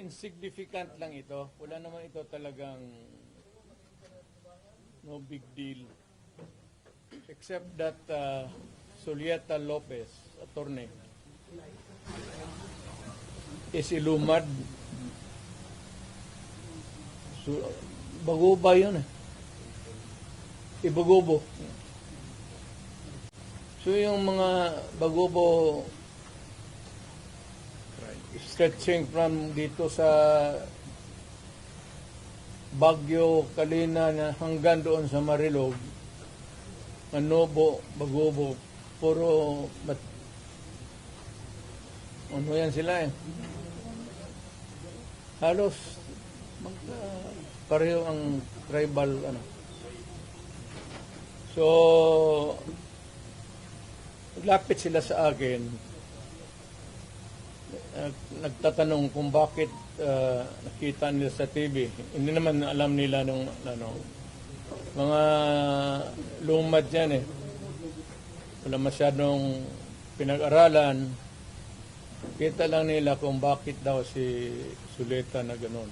insignificant lang ito. Wala naman ito talagang no big deal. Except that Julieta Lopez, attorney, is ilumad. So, baguba yun eh. Ibagubo. So yung mga bagubo stretching from dito sa Baguio, Kalina na hanggang doon sa Marilog, Manobo, Bagubo, puro ano yan sila eh. Halos pareho ang tribal ano. So lapit sila sa akin, nagtatanong kung bakit nakita nila sa TV. Hindi naman alam nila nung ano, mga lumad yan eh. Wala masyadong pinag-aralan. Kita lang nila kung bakit daw si Suleta na gano'n.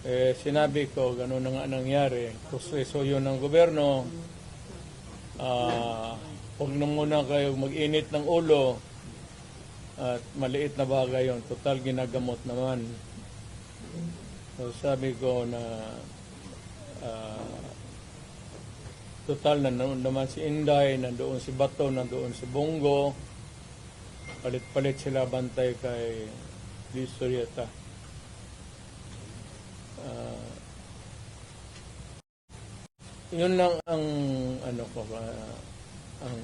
Eh, sinabi ko, gano'n na nga nangyari. Proseso yun ng gobyerno. Huwag na muna kayo mag-init ng ulo. At maliit na bagay yun. Total ginagamot naman. So sabi ko na total na naman si Inday, nandoon si Bato, nandoon si Bongo. Palit-palit sila bantay kay Liz Sorieta. Yun lang ang ano ko ang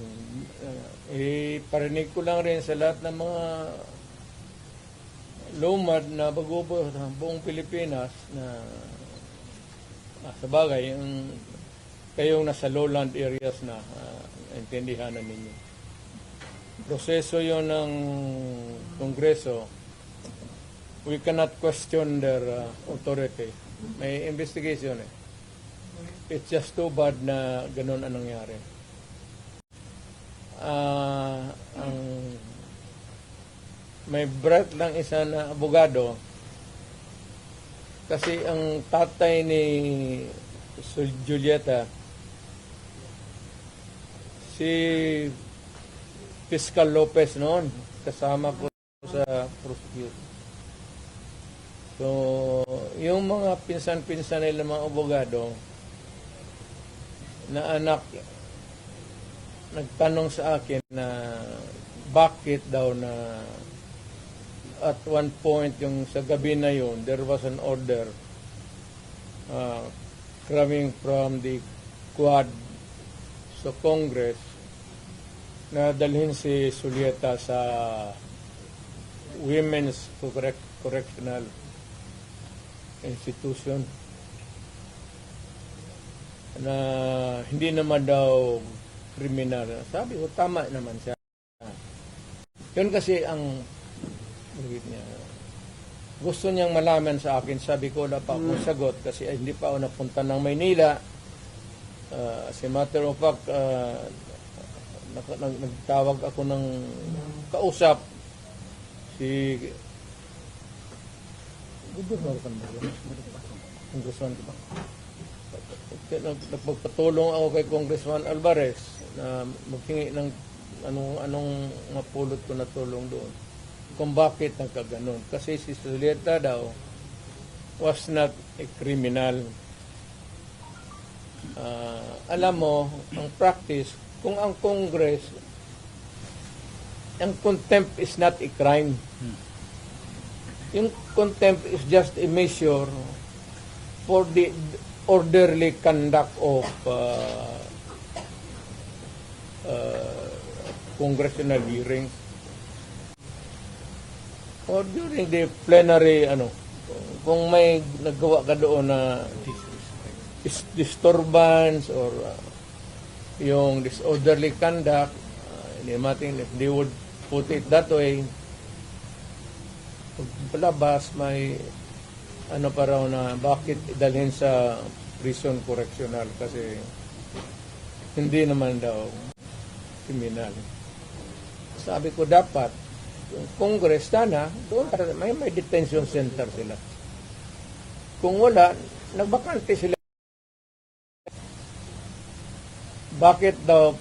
parinig ko lang rin sa lahat ng mga lumad na bagubo sa buong Pilipinas na sa bagay yung kayong nasa lowland areas na intindihan na ninyo. Proseso yon ng Kongreso. We cannot question their authority. May investigation eh. It's just too bad na ganun ang nangyari. May breath lang isa na abogado kasi ang tatay ni Julieta si Fiscal Lopez noon, kasama ko sa prosecute. So, yung mga pinsan-pinsan nila mga abogado na anak nagtanong sa akin na bakit daw na at one point yung sa gabi na yun, there was an order coming from the Quad sa Congress na dalhin si Suleta sa Women's Correctional Institution na hindi naman daw kriminal. Sabi ko, tama naman siya. Yun kasi ang niya. Gusto niyang malaman sa akin. Sabi ko, wala pa akong sagot kasi hindi pa ako napunta ng Maynila. As a matter of fact, nagtawag ako ng kausap si Gubernador Congressman ko ba? Nagpagpatulong ako kay Congressman Alvarez na maghingi ng anong mapulot ko na tulong doon. Kung bakit nagkaganon. Kasi si Suleta daw was not a criminal. Alam mo, ang practice, kung ang Congress, ang contempt is not a crime. Yung contempt is just a measure for the orderly conduct of congressional hearings. Or during the plenary, kung may nagawa ka doon na disturbance or yung disorderly conduct, they would put it that way. Palabas, may pa raw na bakit idalhin sa prison correctional kasi hindi naman daw kriminal. Sabi ko dapat Congress, sana, doon may detention center sila. Kung wala, nagbakante sila. Bakit daw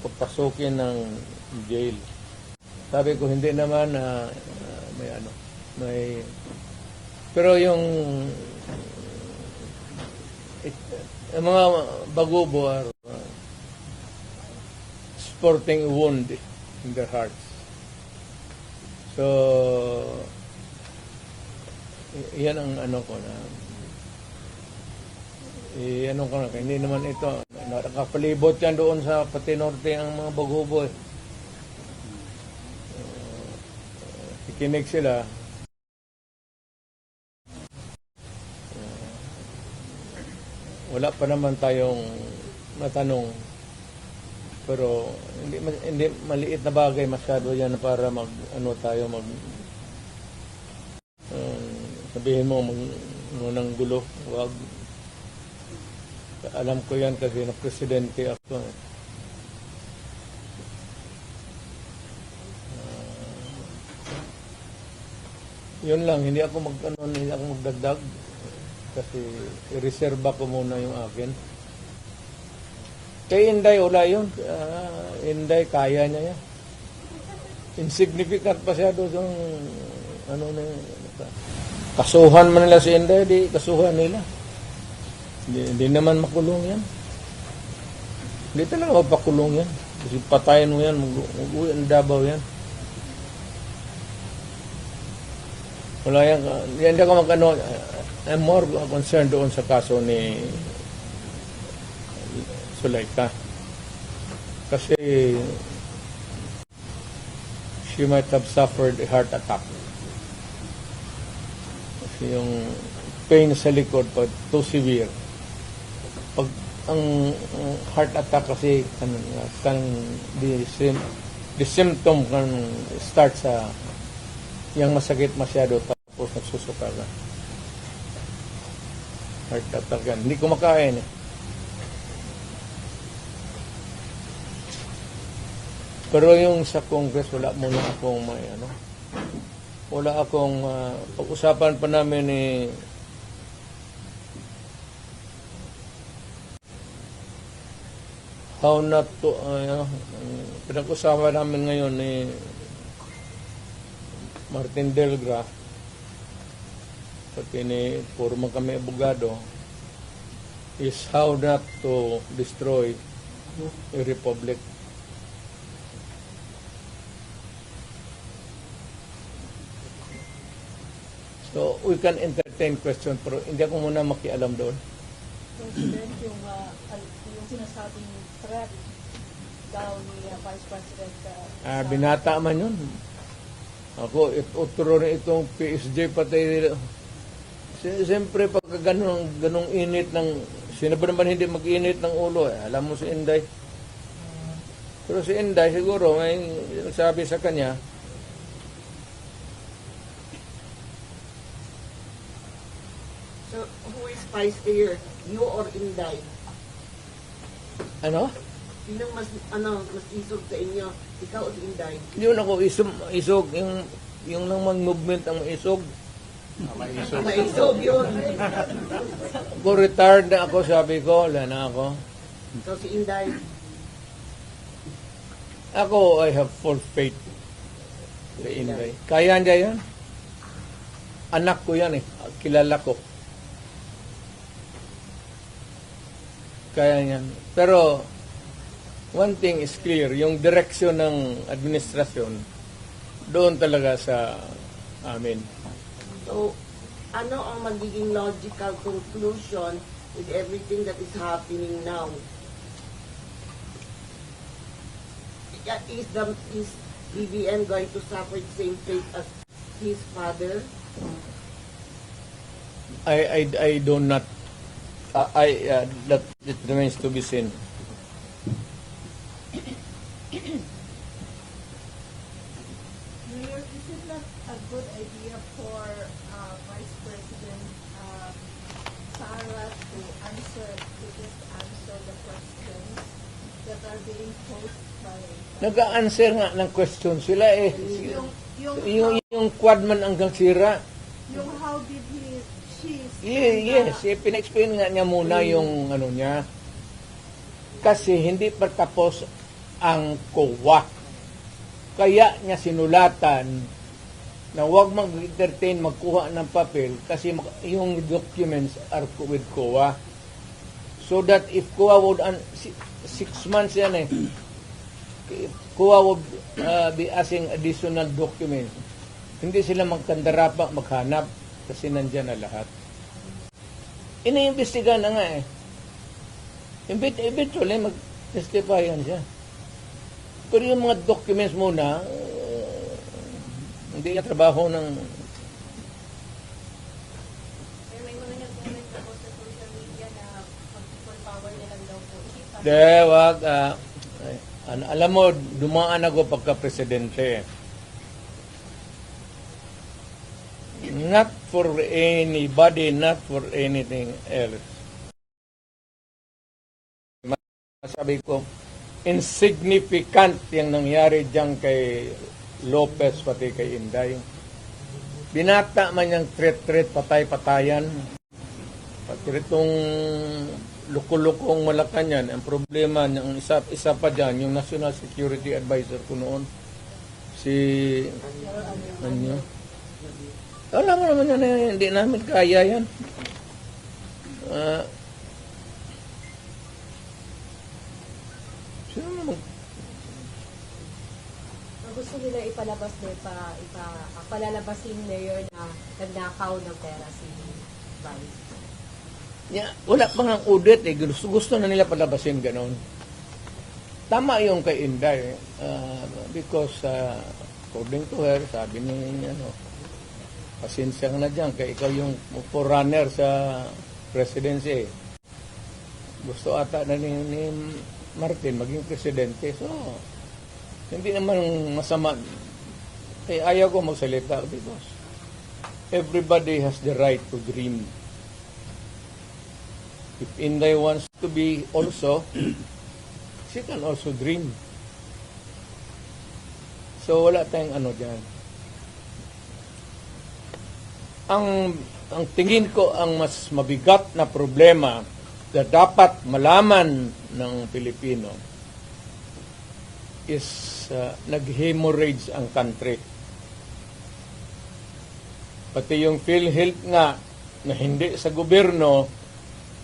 papasukin ng jail? Sabi ko, hindi naman may pero yung mga bagubo are sporting a wound in their hearts. So, yan ang ko na hindi naman ito nakapalibot yan doon sa Pati Norte ang mga bagubo kikinig sila. Wala pa naman tayong matanong, pero hindi maliit na bagay masyado yan para sabihin mo nang gulo. Wag. Alam ko yan kasi na presidente ako. Yun lang, hindi ako magdagdag kasi i-reserva ko muna yung akin. Kay Inday, wala yun. Inday, kaya niya yan. Insignificant pa siya doon. Kasuhan man nila si Inday, di kasuhan nila. Hindi naman makulong yan. Hindi talaga mapakulong yan. Kasi patayin mo yan, mag-uwi ang Davao yan. Wala yan. Hindi ako I'm more concerned doon sa kaso ni Zulaika. Kasi she might have suffered a heart attack. Kasi yung pain sa likod pag too severe. Pag ang heart attack kasi the symptom can start sa yung masakit masyado tapos nagsusuka ka. Heart attack yan. Hindi kumakain eh. Pero yung sa Congress, wala muna akong wala akong pag-usapan pa namin how not to pinag-usapan namin ngayon ni Martin Delgra pati ni puro kami abogado is how not to destroy a republic. So, we can entertain question pero hindi ako muna makialam doon. President, yung sinasabing threat daw ni Vice President binata man yun. Ako, uturo na itong PSG pati siyempre pagka ganong init ng sino ba naman hindi mag-init ng ulo alam mo si Inday. Pero si Inday siguro may nagsabi sa kanya So, who is spicier? You or Inday? ano? Sinong mas isog sa inyo? Ikaw o si Inday? Yun ako, isog, yung naman movement ang isog. Maisog yun. Ako retired na ako, sabi ko, wala na ako. So, si Inday? Ako, I have full faith kay Inday. Kaya niya yan. Anak ko yan kilala ko. Kaya yan. Pero, one thing is clear, yung direksyon ng administrasyon, doon talaga sa amin. So, ano ang magiging logical conclusion with everything that is happening now? Is BBM going to suffer the same fate as his father? I do not, that it remains to be seen. Mayor, is it not a good idea for Vice President Sara to just answer the questions that are being posed by Nag-a-answer nga ng question sila eh. Yung quad man hanggang sira. yung how did she Yes, pina-explain nga niya muna yung ano niya. Kasi hindi pa tapos ang COA. Kaya niya sinulatan na huwag mag-entertain, magkuha ng papel kasi yung documents are with COA. So that if COA would, 6 months yan eh, COA would be asking additional documents. Hindi sila magkandarapa, maghanap kasi nandyan na lahat. Iniimbestigahan na nga eh. Eventually, mag-testify yan siya. Pero yung mga documents muna, hindi na trabaho ng... Pero may mga nag-comment na po sa social media na mag-people power na lang daw po. Wag. Alam mo, dumaan ako pagka-presidente. Not for anybody, not for anything else. Sabi ko, insignificant yung nangyari dyan kay Lopez pati kay Inday. Binata man yung threat, patay-patayan. Pati itong lukulukong Malacanang, ang problema, yung isa pa dyan, yung National Security Advisor ko noon, si... Alam mo naman yan, hindi namin kaya yan. Sino naman? Gusto nila ipalabas na palalabasin mayor na nagnakaw ng pera si Vice. Yeah, wala pa nga audit eh. Gusto na nila palabasin ganon. Tama yung kay Inday. Because according to her, sabi niya, pasensya ka na dyan, kaya ikaw yung forerunner sa presidency. Gusto ata na ni Martin maging presidente. So, hindi naman masama. Kaya ayaw ko magsalita because everybody has the right to dream. If Inday wants to be also, she can also dream. So, wala tayong ano dyan. Ang tingin ko ang mas mabigat na problema na dapat malaman ng Pilipino is nag-hemorrhage ang country. Pati yung PhilHealth nga na hindi sa gobyerno,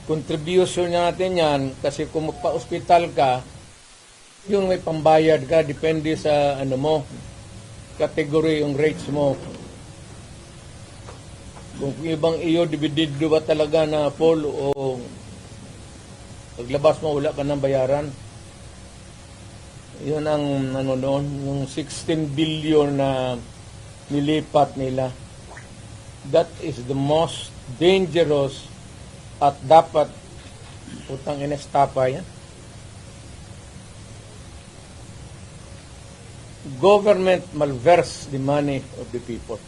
contribution natin yan kasi kung magpa-hospital ka, yung may pambayad ka, depende sa ano mo, category yung rates mo. Kung ibang iyo, dividido ba talaga na full o paglabas mo, wala ka ng bayaran. Yun ang ano noon, yung 16 billion na nilipat nila. That is the most dangerous at dapat utang inestapa yan. Government malverse the money of the people.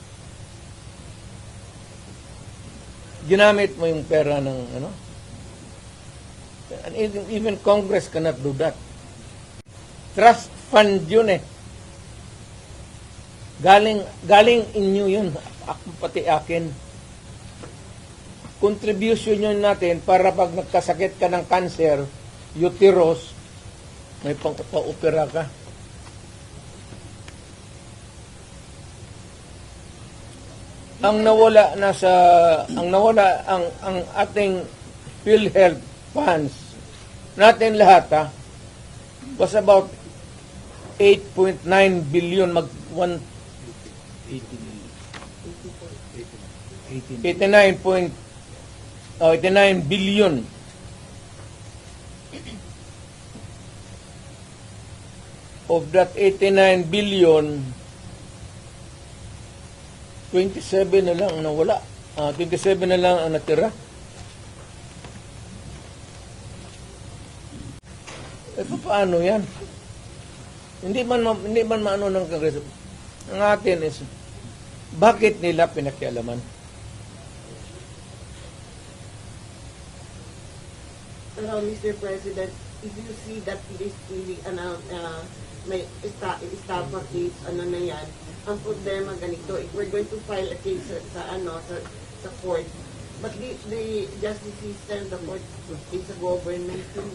Ginamit mo yung pera ng ano? And even Congress cannot do that. Trust fund yun eh. Galing inyo yun. Pati akin. Contribution yun natin para pag nagkasakit ka ng cancer, uterus, may pang-opera ka. Ang ating PhilHealth funds natin lahat was about 8.9 billion 89 billion. Of that 89 billion, 27 na lang ang nawala. 27 na lang ang natira. Paano yan? Hindi man maano ng Kongreso. Ang atin is, bakit nila pinakialaman? Mr. President, if you see that it is really, may estafa case, na yan, ang problema ganito, if we're going to file a case sa court, but the justice system, the court is a government thing.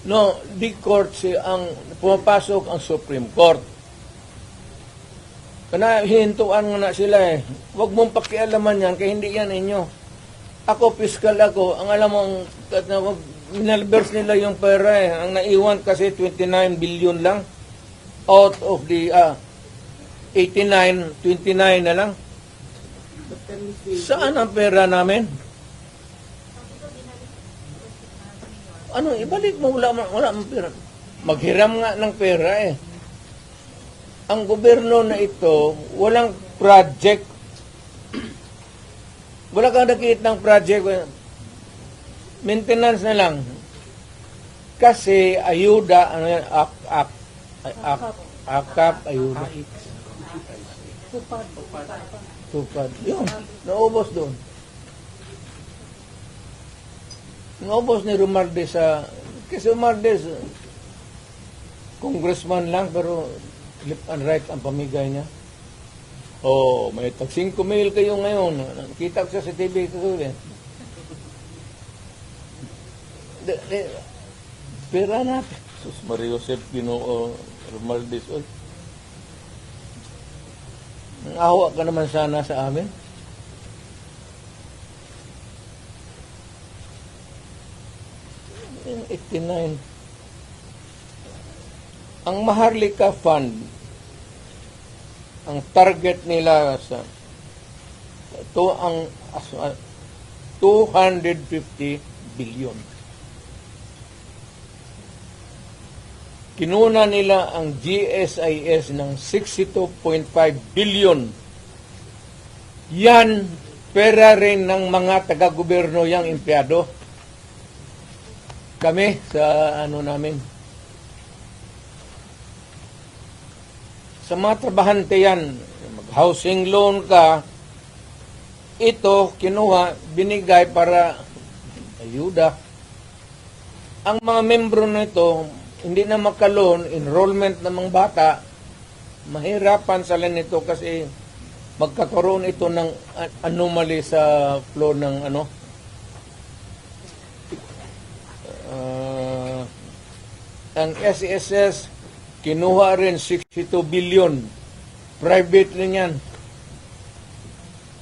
No, the court ang pumapasok ang Supreme Court. Kana hihintuan nga na sila eh. Huwag mong pakialaman yan, kaya hindi yan inyo. Ako, fiscal ako, ang alam mo, minalbers nila yung pera eh. Ang naiwan kasi 29 billion lang. Out of the 89, 29 na lang. But can we say, Saan ang pera namin? Ano, ibalik mo, wala mo pera. Maghiram nga ng pera eh. Ang gobyerno na ito, walang project. Wala kang nakikita ng project. Maintenance na lang. Kasi ayuda, ano yan, akap, ayuda. Tupad. Yun, naubos doon. Naubos ni Romualdez kasi Romualdez, congressman lang, pero left and right ang pamigay niya. Oh, may tag 5 mil kayo ngayon. Kita ko siya sa TV ito eh. Pera na. Sus Maria Josep Ginoo Romualdez. Oy. Awa ka naman sana sa amin. In 89. Ang Maharlika Fund, ang target nila sa ito ang 250 billion. Kinuna nila ang GSIS ng 62.5 billion. Yan, pera rin ng mga taga-gobyerno yang empleyado. Kami sa namin. Sa mga trabahante yan, mag-housing loan ka, ito, kinuha, binigay para ayuda. Ang mga membro nito, hindi na makaloon, enrollment ng mga bata, mahirapan sila nito kasi magkakaroon ito ng anomaly sa flow ng ang SSS, kinuha rin 62 billion. Private rin yan.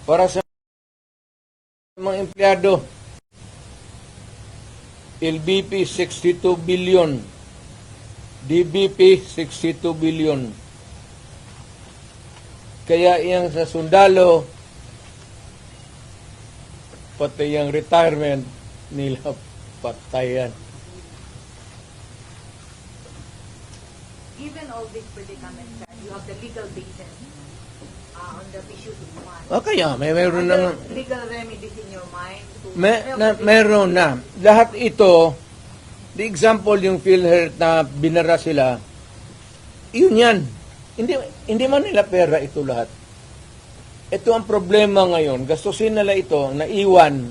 Para sa mga empleyado. LBP 62 billion. DBP 62 billion. Kaya iyang sa sundalo, pati yung retirement nila patayan. Given all these predicaments, sir, you have the legal basis on the issues of one. Kaya meron na Legal remedies in your mind to meron na. Lahat ito, the example yung PhilHealth na binara sila, yun yan. Hindi man nila pera ito lahat. Ito ang problema ngayon. Gastusin nila ito, naiwan,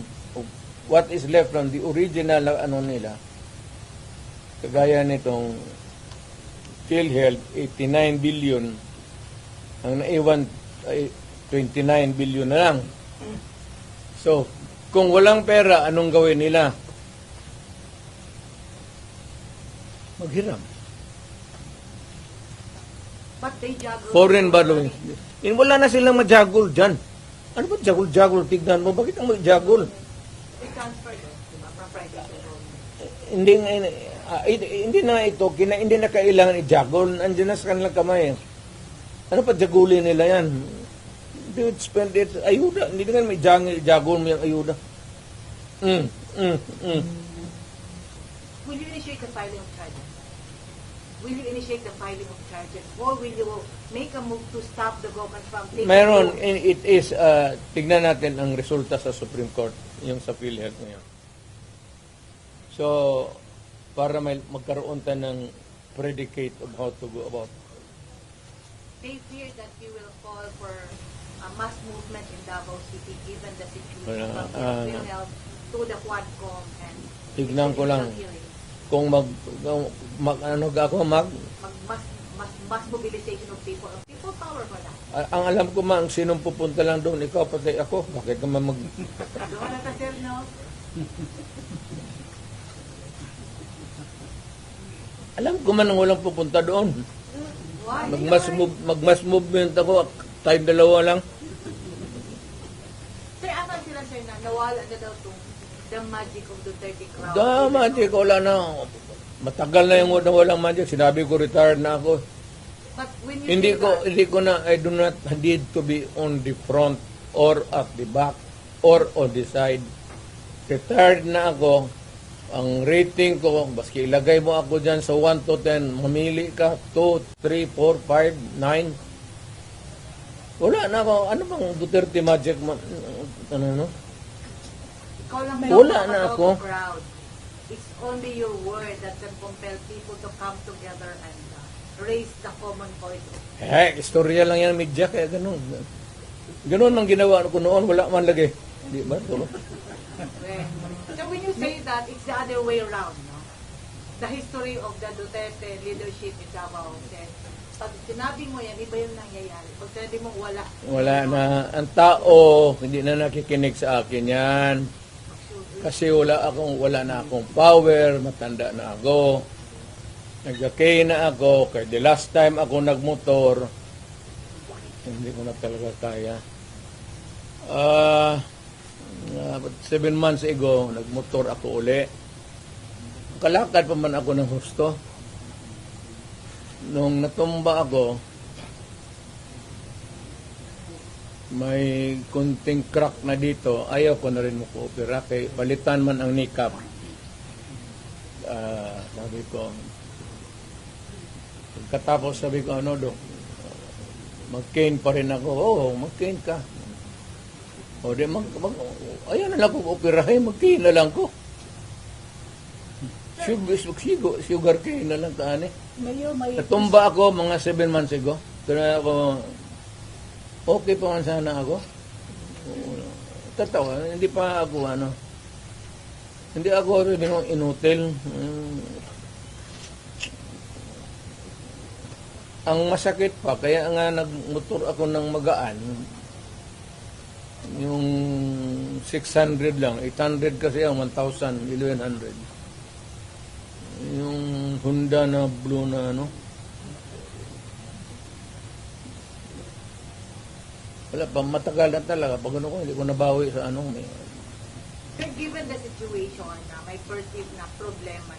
what is left from the original nila. Kagaya nitong PhilHealth, 89 billion. Ang naiwan ay 29 billion na lang. So, kung walang pera, anong gawin nila? Maghiram. but they juggle. Foreign borrowing. Wala na silang majagol dyan. Ano ba jagol-jagol? Tignan mo, bakit ang majagol? They transfer it, diba, from private to government. Hindi na ito, hindi na kailangan i-jagol. Andiyan na sa kanilang kamay. Ano pa jagulin nila yan? They would spend it, ayuda. Hindi na may jagol mo yung ayuda. Will you initiate the filing of charges? Will you initiate the filing of charges? Or will you make a move to stop the government from taking Meron, over? it is, tignan natin ang resulta sa Supreme Court, yung sa PhilHealth ngayon. So, para may magkaroon tayo ng predicate of how to go about. They fear that you will call for a mass movement in Davao City given the situation from PhilHealth to the Quadcom and Tignan ko lang. hearings. kung ano ako Mass mobilization of people. People power for that. ang alam ko man, sinong pupunta lang doon, ikaw pati ako. Bakit ka man Doon na sir, no? alam ko man ang walang pupunta doon. Why? Magmass movement ako, time dalawa lang. Sir, asan sila sir na nawala na daw itong the magic of the 30 crowd? Magic, wala na. Matagal na yung walang magic. Sinabi ko, retired na ako. But when you Hindi say ko na, I do not need to be on the front or at the back or on the side. Retired na ako. Ang rating ko, baski ilagay mo ako dyan sa 1 to 10, mamili ka, 2, 3, 4, 5, 9. Wala na ako. Ano bang Duterte magic? Ano? ikaw lang Wala na makatawag ako. ng crowd. It's only your word that can compel people to come together and raise the common voice. Istorya lang yan, media, kaya ganun. Ganun ang ginawa ko noon, wala man lagi. Di ba? Tulo. So when you say that, it's the other way around, no? The history of the Duterte leadership in Davao says, pag sinabi mo yan, iba yung nangyayari. Pag sinabi mo wala, Wala na. Ang tao, hindi na nakikinig sa akin yan. Kasi wala na akong power, matanda na ako. Nagkakay na ako, kaya the last time ako nagmotor, hindi ko na talaga kaya. 7 months ago, nagmotor ako uli. Kalakad pa man ako ng husto. Nung natumba ako, may kunting crack na dito. Ayaw ko na rin mag-opera. Kaya balitan man ang kneecap. Sabi ko, pagkatapos sabi ko, ano do? Mag-cane pa rin ako. Oo, mag-cane ka. O di, ayaw na lang ko operahin, mag-cane na lang ko. Sugar cane na lang kaani. Natumba ako mga 7 months ago. Kaya ako, okay pa man sana ako. Tatawa, hindi pa ako hindi ako rin inutil. Ang masakit pa, kaya nga nagmotor ako ng magaan. Yung 600 lang, 800 kasi ang 1,000, 1,100. Yung Honda na blue na wala pa, matagal na talaga. Pag ko, hindi ko nabawi sa sir, given the situation na may perceived na problema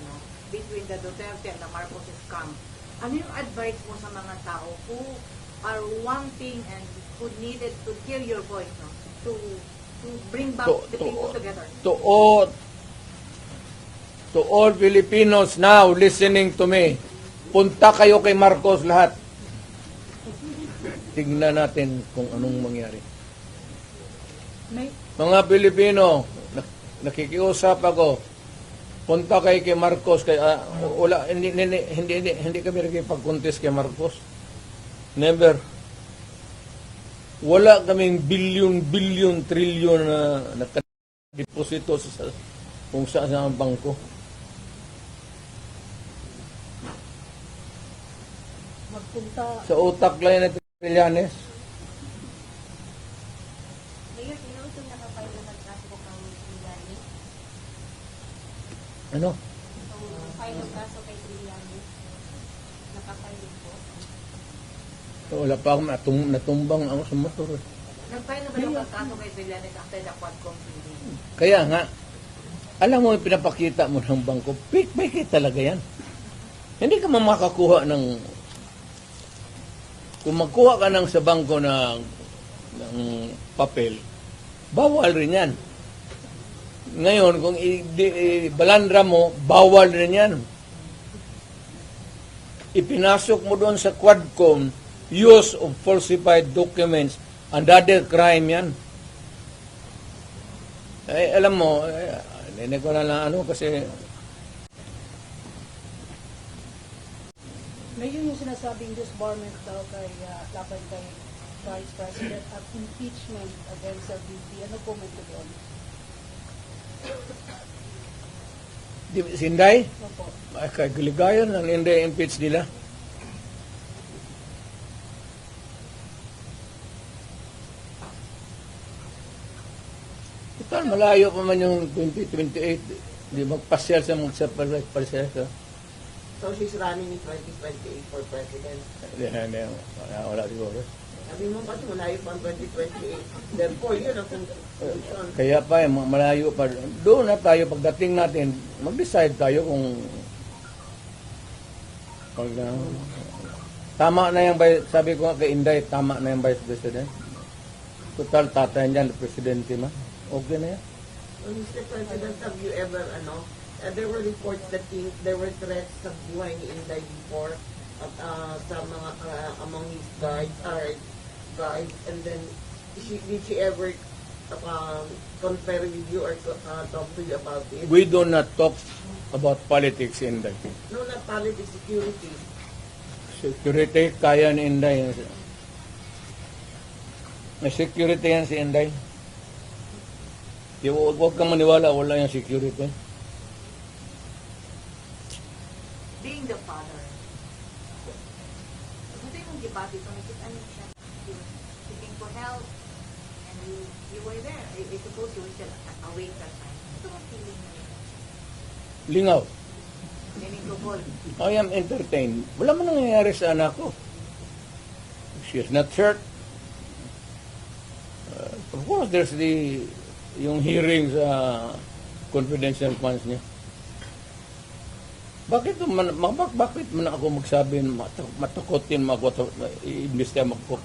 between the Duterte and the Marcoses camp, ano yung advice mo sa mga tao who are wanting and who needed to hear your voice, to bring back the people together? To all Filipinos now listening to me, punta kayo kay Marcos lahat. Tignan natin kung anong mangyari. Mga Pilipino, nakikiusap ako, punta kayo kay Marcos. Wala, hindi kami nakipag-contest kay Marcos. Never. Wala kaming billion, trillion na nakadeposito sa kung saan sa bangko. Sa utak lang na Trillanes. Mayor, sino ito nakapile na kaso ko kang Trillanes? Ano? Itong file ng kaso kay Trillanes, nakapile po. Wala pa ako natumbang ako sa motor. Nag-file na ba yung kaso kay Trillanes after the Quadcom meeting? Kaya nga, alam mo, pinapakita mo ng bangko, fake talaga yan. Hindi ka makakuha ng, kung magkuha ka ng sa bangko ng papel, bawal rin yan. Ngayon, kung balandra mo, bawal rin yan. Ipinasok mo doon sa Quadcom, use of falsified documents, another crime yan. Alam mo, hindi ko na lang kasi Ngayon yung sinasabing disbarment daw kay laban kay Vice President at impeachment against the VP. Ano comment ko doon? Si Inday? Opo. Ay, kay Galigayan ang Inday impeach nila. Total, malayo pa man yung 2028. Di magpasyal sa mga pasyal sa. So she's running in 2028 for president. Hindi, wala siguro. Sabi mo kasi malayo pa ang 2028. Therefore, yun ang conclusion. Kaya pa, malayo pa. Doon na tayo, pagdating natin, mag-decide tayo kung tama na yung, sabi ko nga kay Inday, tama na yung Vice President. Total, tatay niyan, Presidente man. Okay na yan. Well, Mr. President, have you ever, there were reports that there were threats sa buhay ni Inday before sa mga, among his guards, and then, did she ever confer with you or talk to you about it? We do not talk about politics, Inday. No, not politics, security. Security, kaya ni Inday. May security yan si Inday. Huwag kang maniwala, wala yung security. Being the father. Kasi yung debate ito, ano siya, he was seeking for help, and you were there. I suppose you were still awake that time. Ito ang feeling mo. Lingaw. Meaningful. I am entertained. Wala man nangyayari sa anak ko. She is not hurt. Of course, there's yung hearing sa confidential funds niya. Bakit man ako magsabi, matakotin mo ako, i-invest mo ako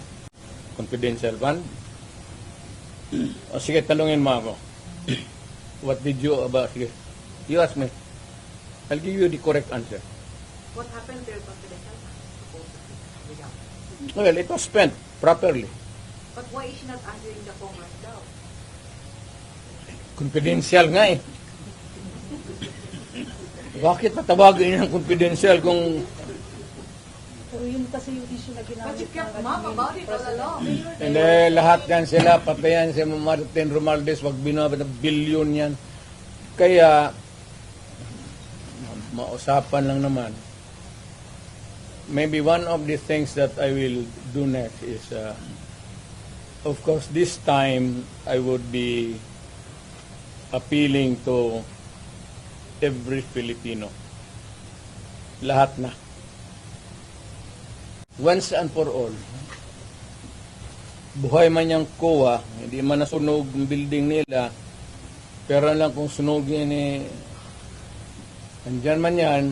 confidential fund? O sige, talungin mo ako. What did you about? Sige, you ask me. I'll give you the correct answer. What happened to your confidential fund? Supposedly. Well, it was spent properly. But why is she not answering the Congress daw? Confidential nga eh. Bakit patawagin ng confidential kung Pero yun kasi yung issue na ginamit But you kept mum about it all along. hindi lahat yan sila, patayan si Martin Romualdez, wag binabot na bilyon yan. Kaya, mausapan lang naman. Maybe one of the things that I will do next is, of course, this time I would be appealing to every Filipino. Lahat na. Once and for all. Buhay man yung kuwa, hindi man nasunog yung building nila, pero lang kung sunugin andyan man yan,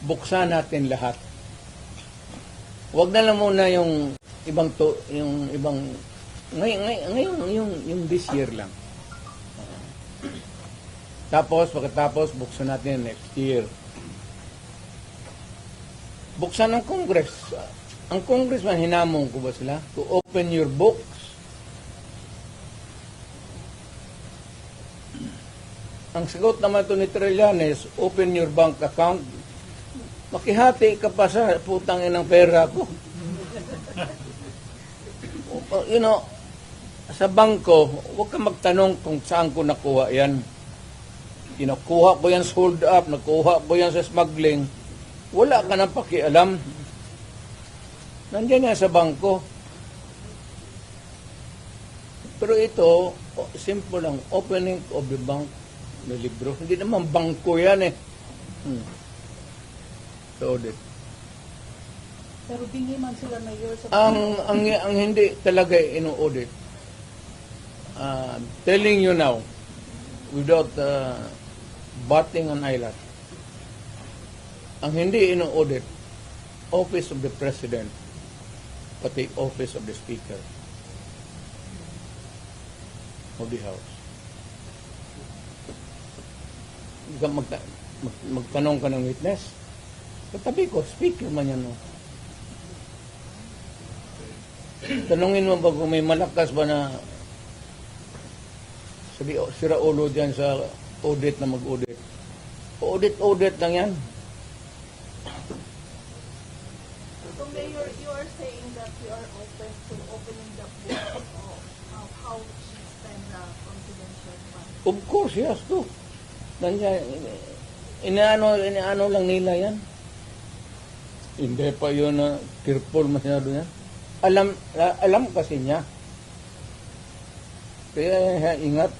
buksan natin lahat. Huwag na lang muna yung ngayon yung this year lang. Tapos, pagkatapos, buksan natin next year. Buksan ng Congress. Ang Congressman, hinamon ko ba sila? To open your books. Ang sagot naman ito ni Trillanes, open your bank account. Makihati ka pa sa putang inang pera ko. You know, sa bangko, huwag ka magtanong kung saan ko nakuha yan. Kinukuha ko yan sa hold up, nakuha ko yan sa smuggling. Wala ka nang pakialam. Nandiyan yan sa bangko. Pero ito, simple lang, opening of the bank na libro. Hindi naman bangko yan eh. So, Pero bingi man sila mayor sa ang hindi talaga ino-audit. Telling you now, without batting an eyelash, ang hindi ino-audit, Office of the President, pati Office of the Speaker of the House. Magtanong ka ng witness, katabi ko, speaker man yan. No? Tanungin mo ba kung may malakas ba na sira ulo dyan sa audit na mag-audit. Audit lang yan. So Mayor, you are saying that you are open to opening the book of how she spent the confidential fund. Of course, yes, too. Nandiyan, inaano lang nila yan. Hindi pa yun na careful masyado yan. Alam kasi niya. Kaya ingat.